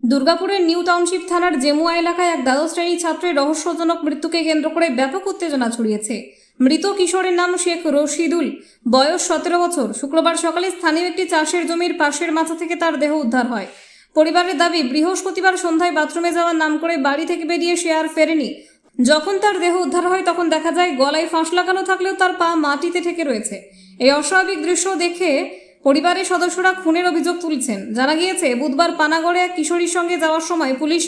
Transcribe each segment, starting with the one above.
দুর্গাপুরের new township থানার জেমুয়া এলাকায় এক দ্বাদশ শ্রেণী ছাত্রের রহস্যজনক মৃত্যুকে কেন্দ্র করে ব্যাপক উত্তেজনা ছড়িয়েছে। মৃত কিশোরের নাম শেখ রশিদুল, বয়স 17 বছর। শুক্রবার সকালে স্থানীয় একটি চাষের জমির পাশের মাথা থেকে তার দেহ উদ্ধার হয়। পরিবারের দাবি, বৃহস্পতিবার সন্ধ্যায় বাথরুমে যাওয়ার নাম করে বাড়ি থেকে বেরিয়ে সে আর ফেরেনি। যখন তার দেহ উদ্ধার হয় তখন দেখা যায় গলায় ফাঁস লাগানো থাকলেও তার পা মাটিতে ঠেকে রয়েছে। এই অস্বাভাবিক দৃশ্য দেখে পরিবারের সদস্যরা খুনের অভিযোগ তুলছেন। জানা গিয়েছে, বুধবার পানাগড়ে এক কিশোরীর সঙ্গে যাওয়ার সময় পুলিশ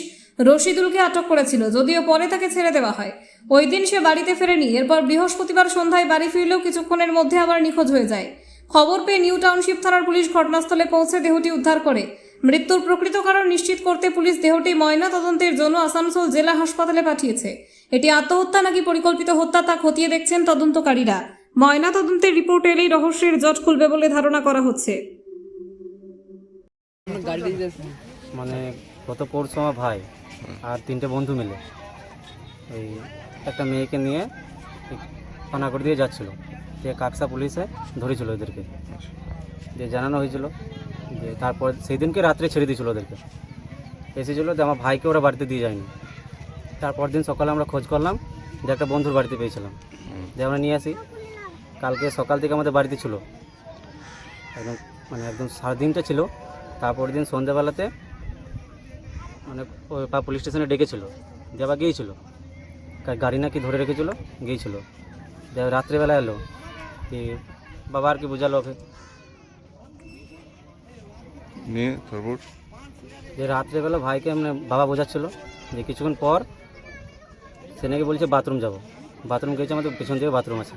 রশিদুলকে আটক করেছিল, যদিও পরে তাকে ছেড়ে দেওয়া হয়। ওই দিন সে বাড়িতে ফেরেনি। এরপর বৃহস্পতিবার সন্ধ্যায় বাড়ি ফিরলেও কিছুক্ষণের মধ্যে আবার নিখোঁজ হয়ে যায়। খবর পেয়ে নিউ টাউনশিপ থানার পুলিশ ঘটনাস্থলে পৌঁছে দেহটি উদ্ধার করে। মৃত্যুর প্রকৃত কারণ নিশ্চিত করতে পুলিশ দেহটি ময়না তদন্তের জন্য আসানসোল জেলা হাসপাতালে পাঠিয়েছে। এটি আত্মহত্যা নাকি পরিকল্পিত হত্যা তা খতিয়ে দেখছেন তদন্তকারীরা। ময়না তদন্তের রিপোর্ট এলেই রহস্যের জট খুলবে বলে ধারণা করা হচ্ছে। মানে গত পরশু আমার ভাই আর 3টে বন্ধু মিলে এই একটা মেয়েকে নিয়ে পানাগড় দিয়ে যাচ্ছিলো, যে কাকসা পুলিশে ধরেছিল ওদেরকে, যে জানানো হয়েছিল। যে তারপর সেই দিনকে রাত্রে ছেড়ে দিয়েছিল ওদেরকে, এসেছিলো যে আমার ভাইকে ওরা বাড়িতে দিয়ে যায়নি। তারপর দিন সকালে আমরা খোঁজ করলাম, যে একটা বন্ধুর বাড়িতে পেয়েছিলাম, যে আমরা নিয়ে আসি। কালকে সকাল থেকে আমাদের বাড়িতে ছিল, একদম 3:30টা ছিল। তারপর দিন সন্ধ্যাবেলাতে মানে পুলিশ স্টেশনে ডেকেছিল, যে আবার গিয়েছিল, গাড়ি নাকি ধরে রেখেছিল, গিয়েছিল। যে রাত্রেবেলা এলো, কি বাবা আর কি বোঝালো ওকে নিয়ে। তারপর যে রাত্রেবেলা ভাইকে বাবা বোঝাচ্ছিল, যে কিছুক্ষণ পর সে নাকি বলছে বাথরুম যাব। বাথরুম গিয়েছে, আমাদের পেছন থেকে বাথরুম আছে।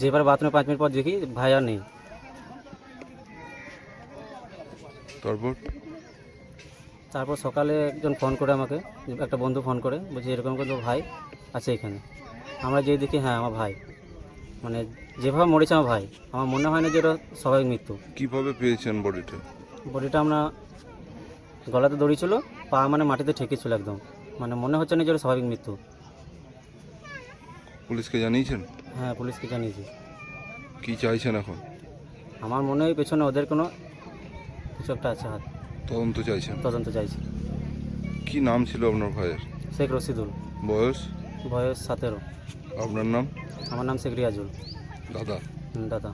যেবার বাথরুমে 5 মিনিট পর দেখি ভাই আর নেই। তারপর সকালে একজন ফোন করে আমাকে, একটা বন্ধু ফোন করে, বলছে এরকম করে তো ভাই আছে এখানে। আমরা যেয়ে দেখি, হ্যাঁ আমার ভাই, মানে যেভাবে মরেছে আমার ভাই, আমার মনে হয় না যে ওটা স্বাভাবিক মৃত্যু। কিভাবে পেয়েছেন বডিটা আমরা গলাতে দড়িয়েছিল, পা মানে মাটিতে ঠেকেছিল একদম, মানে মনে হচ্ছে না যে ওটা স্বাভাবিক মৃত্যু। পুলিশকে জানিয়েছেন? হ্যাঁ, পুলিশকে জানিয়েছি। কি চাইছেন এখন? আমার মনে হয় পেছনে ওদের কোনো কিছু একটা আছে, হাত। তদন্ত চাইছেন? তদন্ত চাইছি। কি নাম ছিল আপনার ভাইয়ের? শেখ রশিদুল, বয়স? বয়স 17। আপনার নাম? আমার নাম শেখ রিয়াজুল। দাদা? দাদা।